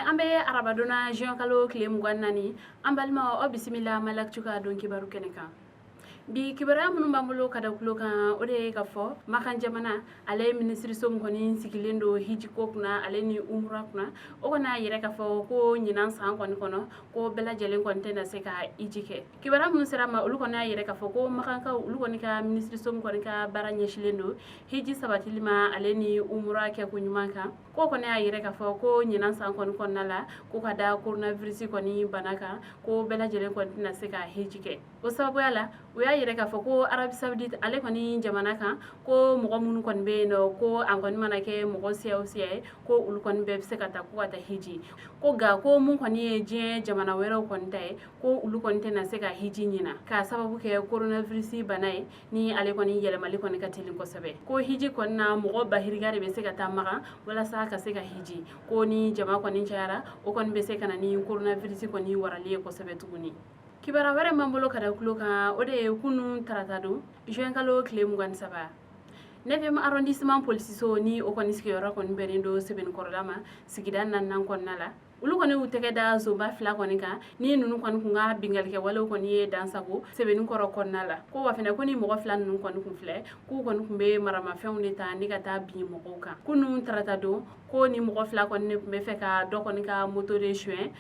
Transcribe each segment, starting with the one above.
ambe arabadona juin kalo kile mugan nani ambalma o bisimila malak cuka don kibaru keneka bi kibara munun bambulo kada kulo kan ode ka fo makan jamana ale ministry som koni sikilendo hiji kokuna ale ni umra kuna o kona yere ka fo ko nyinan san koni kono ko bela jelen kon tena se ka ijike kibara munun sera ma ulu kona yere ka fo ko makan ka ulu koni ka ministry som koni ka baranya shilendo hiji sabatilima ale ni umra ke kunyumanka ko kona yere ka fo ko nyinan san koni konnala ko kada coronavirus koni banaka ko bela jelen kon tena se ka hijike o sababu yala uya yere ka fo ko Arabie Saoudite ale koni jamana kan ko mogo munu kon be no ko an koni manake mogo siya ko ulu kon be se ka ta ko ata hiji ko ga ko mun koni je jamana wero kon tay ko ulu kon te na se ka hiji nyina ka sababu ke coronavirus banai ni ale koni yele mali koni ka tilin ko sabe ko hiji kon na mogo bahirigare be se ka ta maka wala sa ka se ka hiji ko ni jama koni chara o kon be se kana ni coronavirus koni warali ko sabe tuguni kibara wɛrɛ man bolo kada kulo kan o de ye kunu tarata don juin kalo kile 27 9e arrondissement policiso ni o kɔni sigiyɔrɔ kɔni bɛnnen do sɛbɛnni kɔrɔla ma sigida naaninan kɔnɔna la ulu kɔni u tɛgɛ da zoba fila kɔni kan ni nunu kɔni kun ka bingalikɛ walew kɔni ye dansago sɛbɛnni kɔrɔ kɔnɔna la ko wa fɛnɛ ko ni mɔgɔ fila nunu kɔni kun filɛ k'u kɔni kun be maramafɛnw de ta ni ka taa bin mɔgɔw kan kunu tarata don ko ni mɔgɔ fila kɔni ne kun be fɛ ka dɔ kɔni ka moto de suɲɛ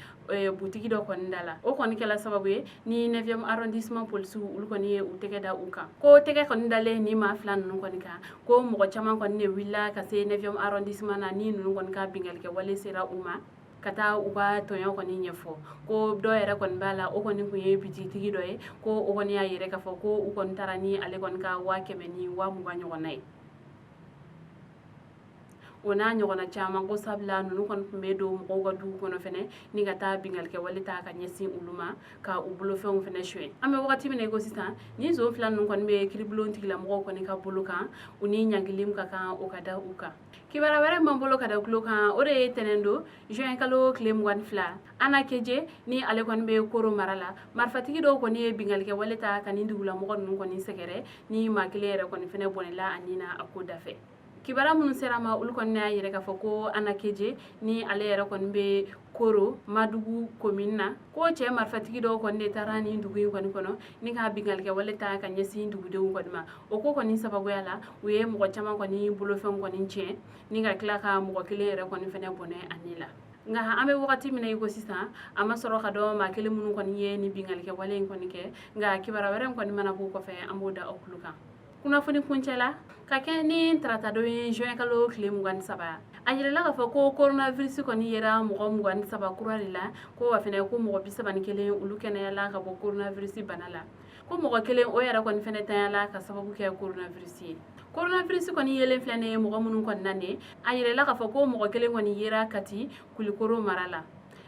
butigi dɔ kɔni da la o kɔni kɛla sababu ye ni 9e arrondissement policiw ulu kɔni ye u tɛgɛ da u kan ko tɛgɛ kɔni dalen ni ma fila nunu kɔni kan ko mɔgɔ caman kɔni ne willa ka se 9e arrondissement na ni nunu kɔni ka bingalikɛ wale sera u ma ka taa u ka tɔɲɔ kɔni ɲɛfɔ ko dɔ yɛrɛ kɔni b'a la o kɔni kun ye bitigi dɔ ye ko o kɔni y'a yɛrɛ k'a fɔ ko u kɔni taara ni ale kɔni ka 100 ni 20 ɲɔgɔnna ye o n'a ɲɔgɔnna caman ko sabula nunu kɔni kun be don mɔgɔw ka dugu kɔnɔ fɛnɛ ni ka taa bingalikɛ wale ta ka ɲɛsin ulu ma ka u bolofɛnw fɛnɛ suɲɛ an bɛ wagati min na i ko sisan ni zon fila nunu kɔni be kiribulon tigilamɔgɔw kɔni ka bolo kan u ni ɲangilim ka kan o ka da u kan kibara wɛrɛ man bolo ka da kulo kan o de ye tɛnɛn do juin kalo kile 22 ana keje ni ale kɔni be koro mara la marifatigi dɔw kɔni ye bingalikɛ wale ta ka ni dugulamɔgɔ nunu kɔni sɛgɛrɛ ni maa kelen yɛrɛ kɔni fɛnɛ bɔnɛla a nina a ko dafɛ kibara minnu sera ma ulu kɔni y'a yɛrɛ k'a fɔ ko ana keje ni ale yɛrɛ kɔni be koro madugu commune na ko cɛ marifatigi dɔw kɔni de taara ni dugu in kɔni kɔnɔ ni ka bingalikɛ wale ta ka ɲɛsin dugudenw kɔni ma o ko kɔni sababuya la u ye mɔgɔ caman kɔni bolofɛnw kɔni tiɲɛ ni ka tila ka mɔgɔ kelen yɛrɛ kɔni fɛnɛ bɔnɛ a ni la nka an bɛ wagati min na i ko sisan a ma sɔrɔ ka dɔn maa kelen minnu kɔni ye ni bingalikɛ wale in kɔni kɛ nka kibara wɛrɛ kɔni mana b'u kɔfɛ an b'o da aw tulo kan kunnafoni kuncɛla ka kɛ ni tarata don ye juin kalo kile 27 a yirala k'a fɔ ko coronavirus kɔni yera mɔgɔ 27 kura de la ko wa fɛnɛ ko mɔgɔ 31 ulu kɛnɛyala ka bɔ coronavirus bana la ko mɔgɔ kelen o yɛrɛ kɔni fɛnɛ tanyala ka sababu kɛ coronavirus ye coronavirus kɔni yelen filɛ ne mɔgɔ minnu kɔni na ne a yirala k'a fɔ ko mɔgɔ kelen kɔni yera kati kulikoro mara la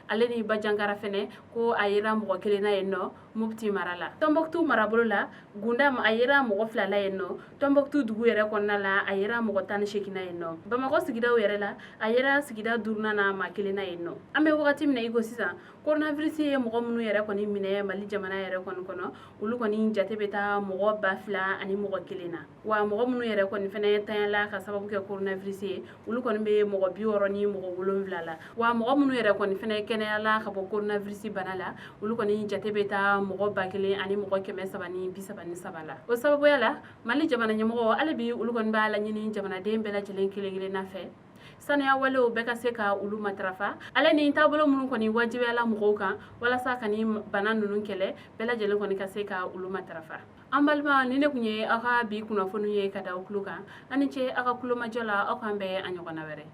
ale ni bajankara fɛnɛ ko a yera mɔgɔ kelen na yen nɔ mupti mara la Tombouctou marabolo la Gundam a yera mɔgɔ 2 la yen nɔ Tombouctou dugu yɛrɛ kɔnɔna la a yera mɔgɔ 18 na yen nɔ Bamakɔ sigidaw yɛrɛ la a yera sigida 4 na maa kelen na yen nɔ an bɛ wagati min na i ko sisan coronavirus ye mɔgɔ minnu yɛrɛ kɔni minɛ Mali jamana yɛrɛ kɔni kɔnɔ olu kɔni jate bɛ taa mɔgɔ 2000 ani mɔgɔ 1 na wa mɔgɔ minnu yɛrɛ kɔni fɛnɛ tanyala ka sababu kɛ coronavirus ye olu kɔni bɛ mɔgɔ 60 ni mɔgɔ 7 la wa mɔgɔ minnu yɛrɛ kɔni fɛnɛ kɛnɛyala ka bɔ coronavirus bana la olu kɔni jate bɛ taa mɔgɔ 1000 ani mɔgɔ 333 la o sababuya la Mali jamana ɲɛmɔgɔ hali bi olu kɔni b'a laɲini jamanaden bɛɛ lajɛlen kelen-kelenna fɛ saniya walew bɛɛ ka se ka olu matarafa ale ni taabolo minnu kɔni wajibiyala mɔgɔw kan walasa ka ni bana ninnu kɛlɛ bɛɛ lajɛlen kɔni ka se ka olu matarafa an balima ni ne kun ye aw ka bi kunnafoni ye ka da aw tulo kan ani ce aw ka kulomajɔ la aw k'an bɛɛ a ɲɔgɔnna wɛrɛ